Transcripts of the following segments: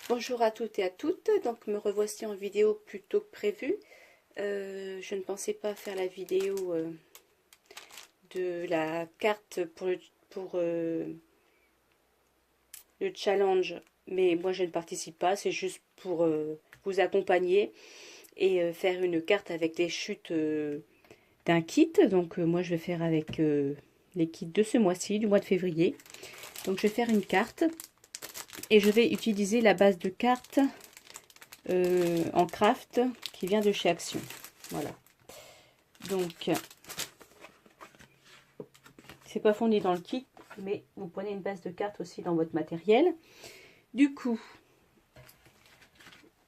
Bonjour à toutes et à toutes, donc me revoici en vidéo plus tôt que prévu. Je ne pensais pas faire la vidéo de la carte pour le challenge, mais moi je ne participe pas, c'est juste pour vous accompagner et faire une carte avec les chutes d'un kit. Donc moi je vais faire avec les kits de ce mois-ci, du mois de février. Donc je vais faire une carte et je vais utiliser la base de cartes en craft qui vient de chez Action. Voilà. Donc, c'est pas fourni dans le kit, mais vous prenez une base de cartes aussi dans votre matériel. Du coup,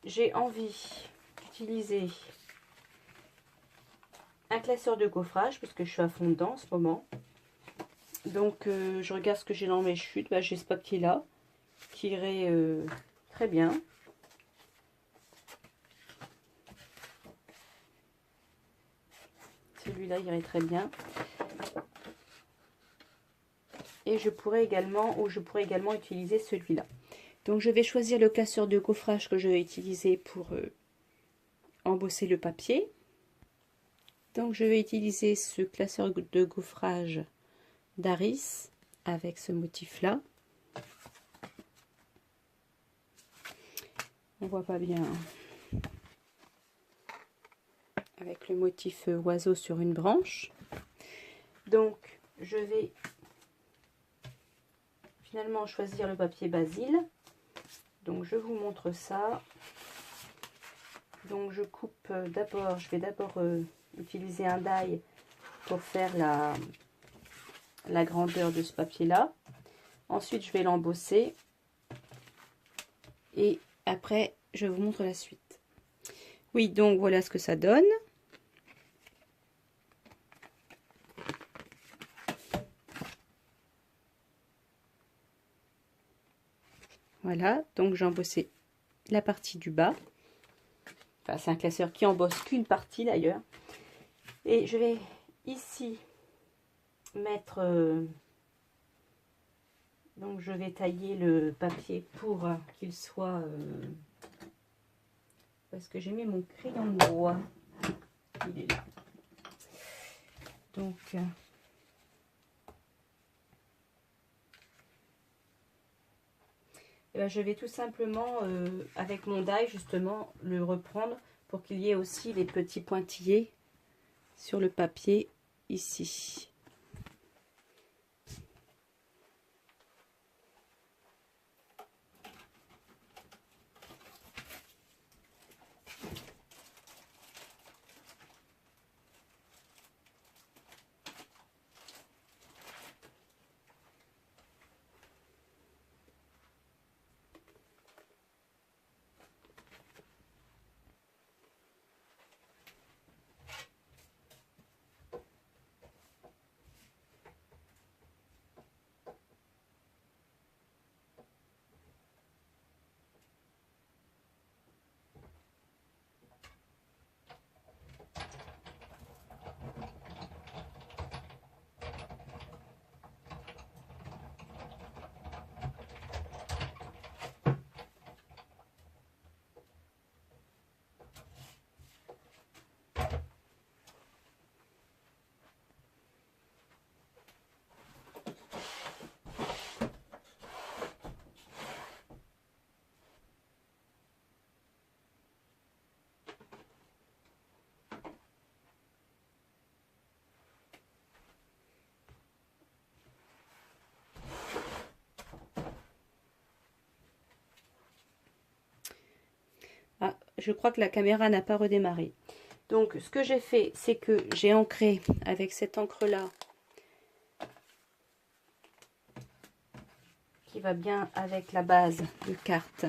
j'ai envie d'utiliser un classeur de gaufrage parce que je suis à fond dedans en ce moment. Donc, je regarde ce que j'ai dans mes chutes. Bah, j'ai ce papier-là qui irait très bien. Celui-là irait très bien. Et je pourrais également utiliser celui-là. Donc je vais choisir le classeur de gaufrage que je vais utiliser pour embosser le papier. Donc je vais utiliser ce classeur de gaufrage d'Aris avec ce motif-là. On voit pas bien avec le motif oiseau sur une branche. Donc je vais finalement choisir le papier Basile. Donc je vous montre ça. Donc je coupe d'abord, je vais d'abord utiliser un die pour faire la grandeur de ce papier là. Ensuite je vais l'embosser et après je vous montre la suite. Oui, donc voilà ce que ça donne. Voilà, donc j'ai embossé la partie du bas. Enfin, c'est un classeur qui embosse qu'une partie d'ailleurs. Et je vais ici mettre... donc je vais tailler le papier pour qu'il soit... parce que j'ai mis mon crayon de bois. Il est là. Donc... et ben, je vais tout simplement, avec mon die justement, le reprendre pour qu'il y ait aussi les petits pointillés sur le papier ici. Ah, je crois que la caméra n'a pas redémarré. Donc, ce que j'ai fait, c'est que j'ai ancré avec cette encre-là, qui va bien avec la base de carte.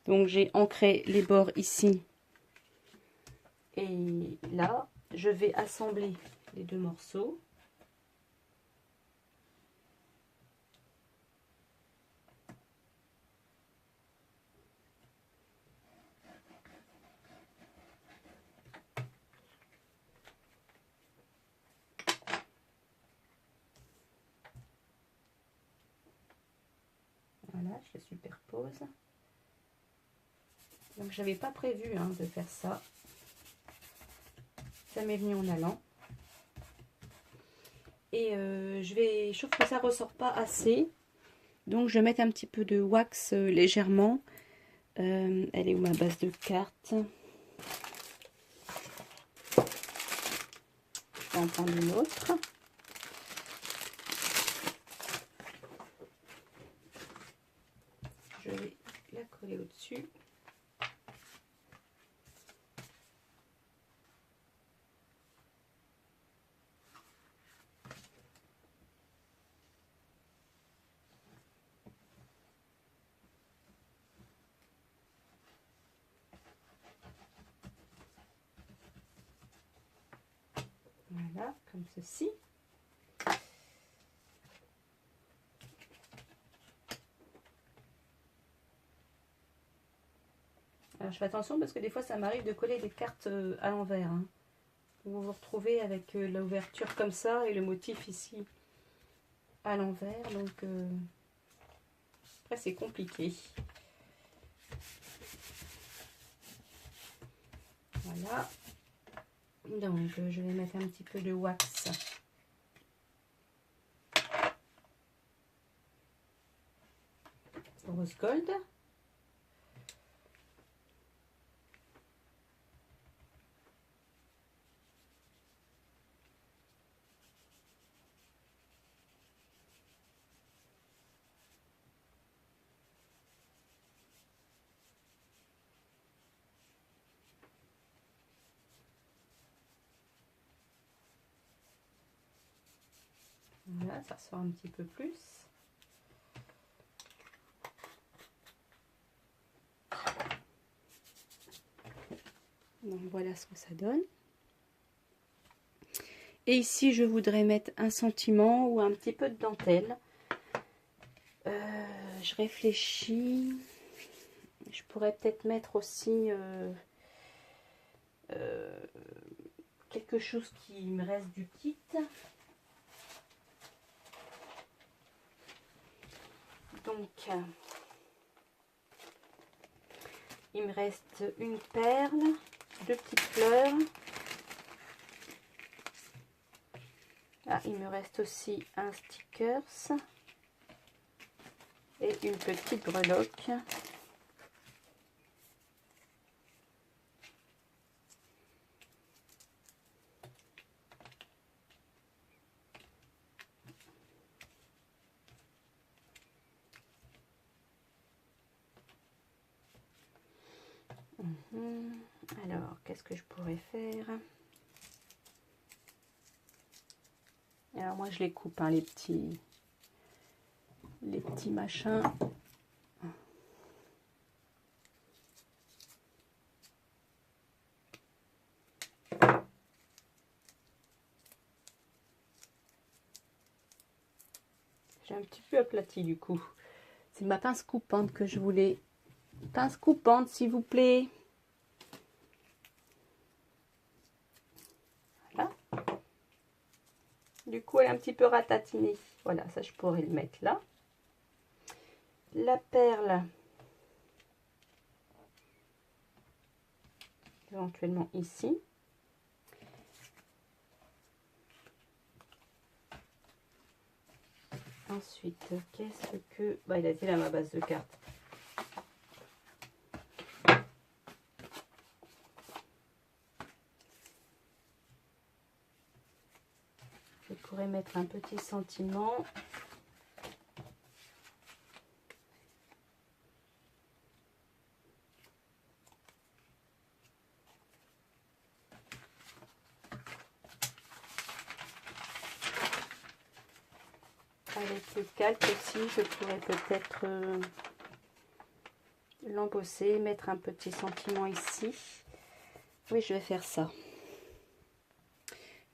Donc, j'ai ancré les bords ici. Et là, je vais assembler les deux morceaux. Voilà, je les superpose. Donc j'avais pas prévu hein, de faire ça. Ça m'est venu en allant. Et je trouve que ça ressort pas assez. Donc je vais mettre un petit peu de wax légèrement. Elle est où ma base de cartes? Je vais en prendre une autre. Je vais la coller au-dessus. Voilà, comme ceci. Alors je fais attention parce que des fois ça m'arrive de coller des cartes à l'envers. Hein. Vous vous retrouvez avec l'ouverture comme ça et le motif ici à l'envers. Donc après c'est compliqué. Voilà. Donc je vais mettre un petit peu de wax. Rose gold. Voilà, ça ressort un petit peu plus. Donc voilà ce que ça donne. Et ici, je voudrais mettre un sentiment ou un petit peu de dentelle. Je réfléchis. Je pourrais peut-être mettre aussi quelque chose qui me reste du kit. Donc, il me reste une perle, 2 petites fleurs. Ah, il me reste aussi un stickers et une petite breloque. Alors, qu'est-ce que je pourrais faire? Alors moi je les coupe, hein, les petits machins. J'ai un petit peu aplati du coup. C'est ma pince coupante que je voulais. Pince coupante s'il vous plaît. Voilà. Du coup elle est un petit peu ratatinée. Voilà, ça je pourrais le mettre là. La perle. Éventuellement ici. Ensuite, qu'est-ce que... Bah, il a été là ma base de cartes. Je pourrais mettre un petit sentiment. Avec le calque aussi, je pourrais peut-être l'embosser, mettre un petit sentiment ici. Oui, je vais faire ça.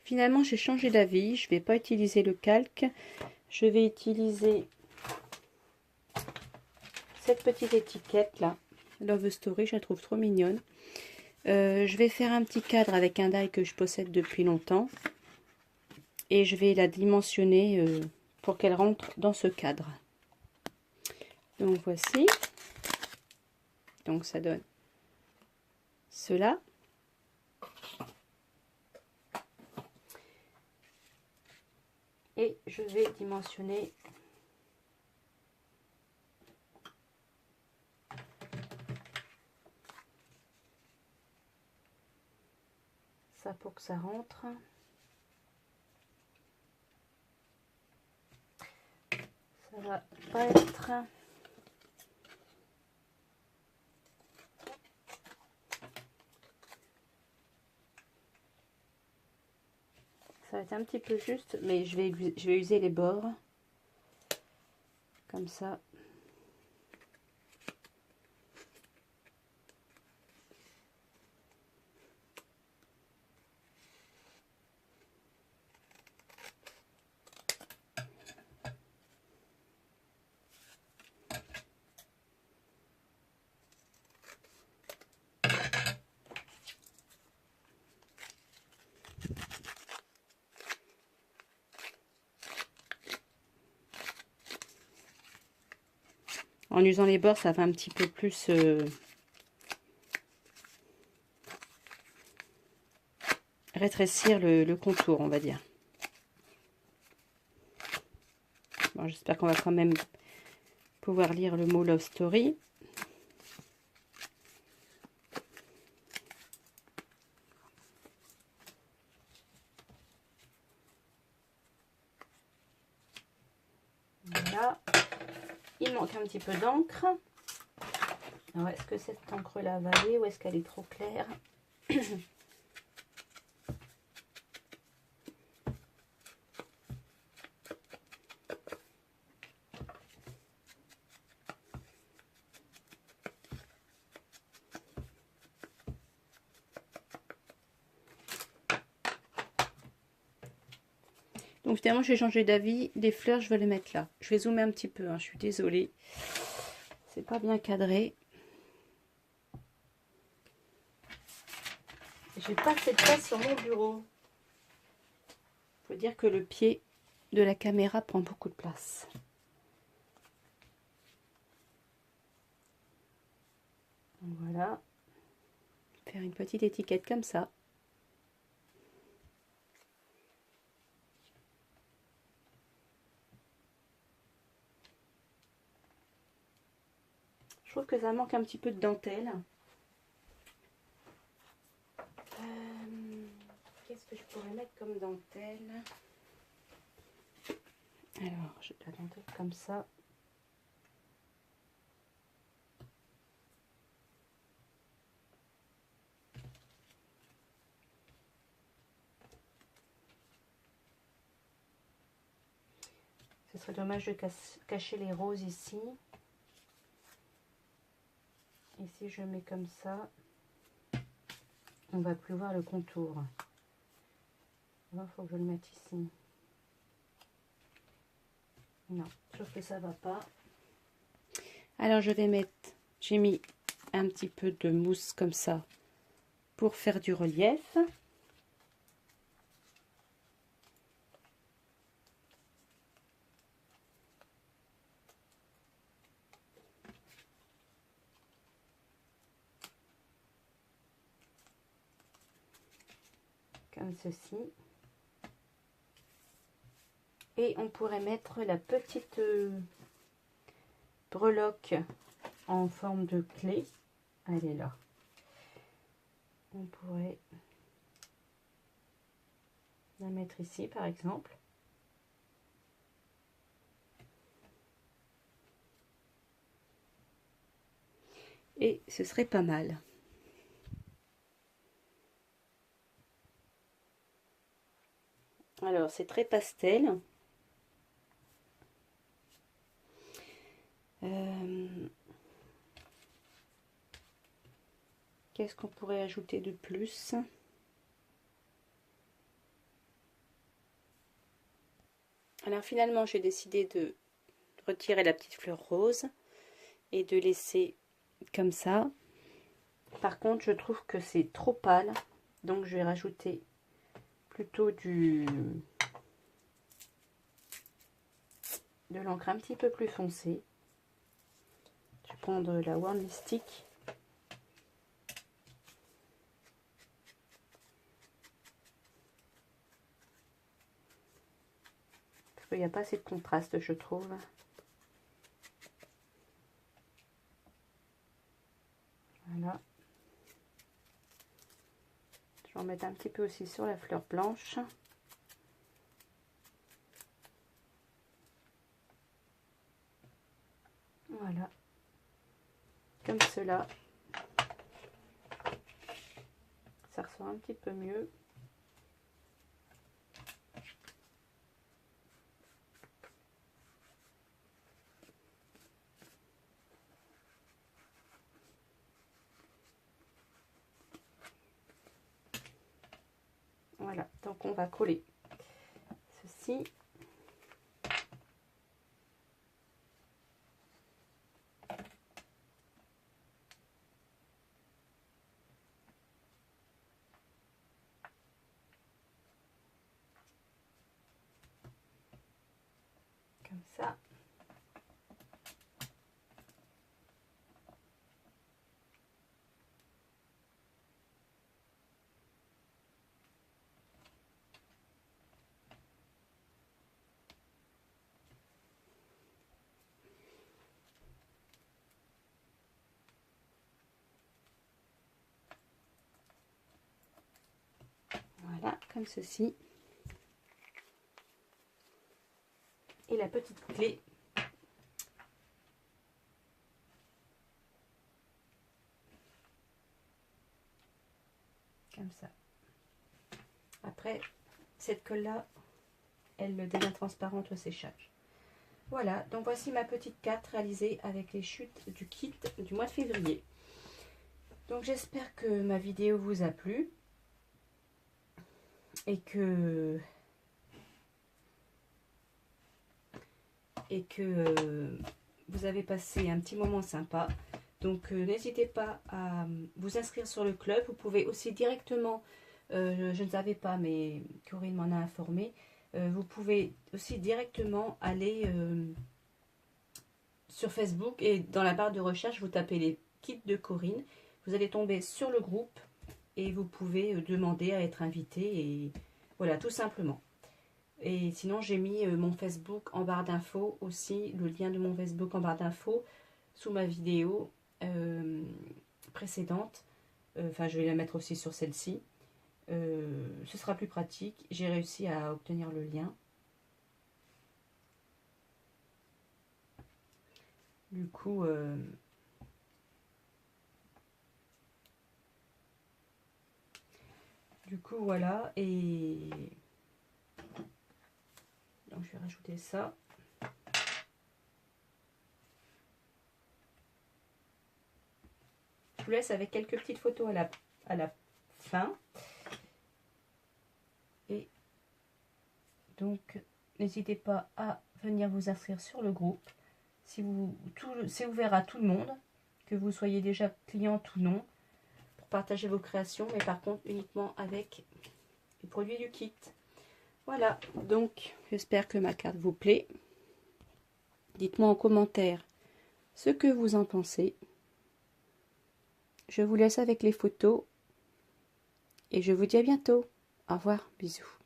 Finalement, j'ai changé d'avis. Je ne vais pas utiliser le calque. Je vais utiliser cette petite étiquette là. Love Story, je la trouve trop mignonne. Je vais faire un petit cadre avec un die que je possède depuis longtemps. Et je vais la dimensionner pour qu'elle rentre dans ce cadre. Donc voici. Donc ça donne cela. Et je vais dimensionner ça pour que ça rentre. Ça va pas être... Ça va être un petit peu juste, mais je vais user les bords. Comme ça. En usant les bords, ça va un petit peu plus rétrécir le contour, on va dire. Bon, j'espère qu'on va quand même pouvoir lire le mot Love Story. Voilà. Il manque un petit peu d'encre. Alors, est-ce que cette encre-là va aller ou est-ce qu'elle est trop claire? Donc finalement, j'ai changé d'avis. Les fleurs, je vais les mettre là. Je vais zoomer un petit peu, hein, je suis désolée. C'est pas bien cadré. J'ai pas assez de place sur mon bureau. Faut dire que le pied de la caméra prend beaucoup de place. Voilà. Faire une petite étiquette comme ça. Je trouve que ça manque un petit peu de dentelle. Qu'est-ce que je pourrais mettre comme dentelle? Alors, j'ai de la dentelle comme ça. Ce serait dommage de cacher les roses ici. Et si je mets comme ça, on va plus voir le contour. Il faut que je le mette ici. Non, je trouve que ça va pas. Alors je vais mettre, j'ai mis un petit peu de mousse comme ça pour faire du relief. Comme ceci. Et on pourrait mettre la petite breloque en forme de clé. Elle est là. On pourrait la mettre ici par exemple. Et ce serait pas mal. Alors c'est très pastel. Qu'est-ce qu'on pourrait ajouter de plus? Alors finalement j'ai décidé de retirer la petite fleur rose et de laisser comme ça. Par contre je trouve que c'est trop pâle, donc je vais rajouter plutôt de l'encre un petit peu plus foncée. prendre la Wand Stick. Parce qu'il n'y a pas assez de contraste, je trouve. Voilà. Je vais en mettre un petit peu aussi sur la fleur blanche. Voilà. Comme cela. Ça ressort un petit peu mieux. Voilà, donc on va coller ceci. Comme ça. Voilà, comme ceci. Et la petite clé. Comme ça. Après, cette colle-là, elle devient transparente au séchage. Voilà, donc voici ma petite carte réalisée avec les chutes du kit du mois de février. Donc j'espère que ma vidéo vous a plu. Et que vous avez passé un petit moment sympa. Donc n'hésitez pas à vous inscrire sur le club. Vous pouvez aussi directement, je ne savais pas mais Corinne m'en a informé, vous pouvez aussi directement aller sur Facebook et dans la barre de recherche vous tapez les kits de Corinne. Vous allez tomber sur le groupe et vous pouvez demander à être invité et voilà, tout simplement. Et sinon, j'ai mis mon Facebook en barre d'infos aussi, le lien de mon Facebook en barre d'infos sous ma vidéo précédente. Enfin, je vais la mettre aussi sur celle-ci. Ce sera plus pratique. J'ai réussi à obtenir le lien. Du coup, voilà. Et donc, je vais rajouter ça. Je vous laisse avec quelques petites photos à la fin. Et donc, n'hésitez pas à venir vous inscrire sur le groupe. C'est ouvert à tout le monde, que vous soyez déjà cliente ou non, pour partager vos créations, mais par contre uniquement avec les produits du kit. Voilà, donc j'espère que ma carte vous plaît. Dites-moi en commentaire ce que vous en pensez. Je vous laisse avec les photos et je vous dis à bientôt. Au revoir, bisous.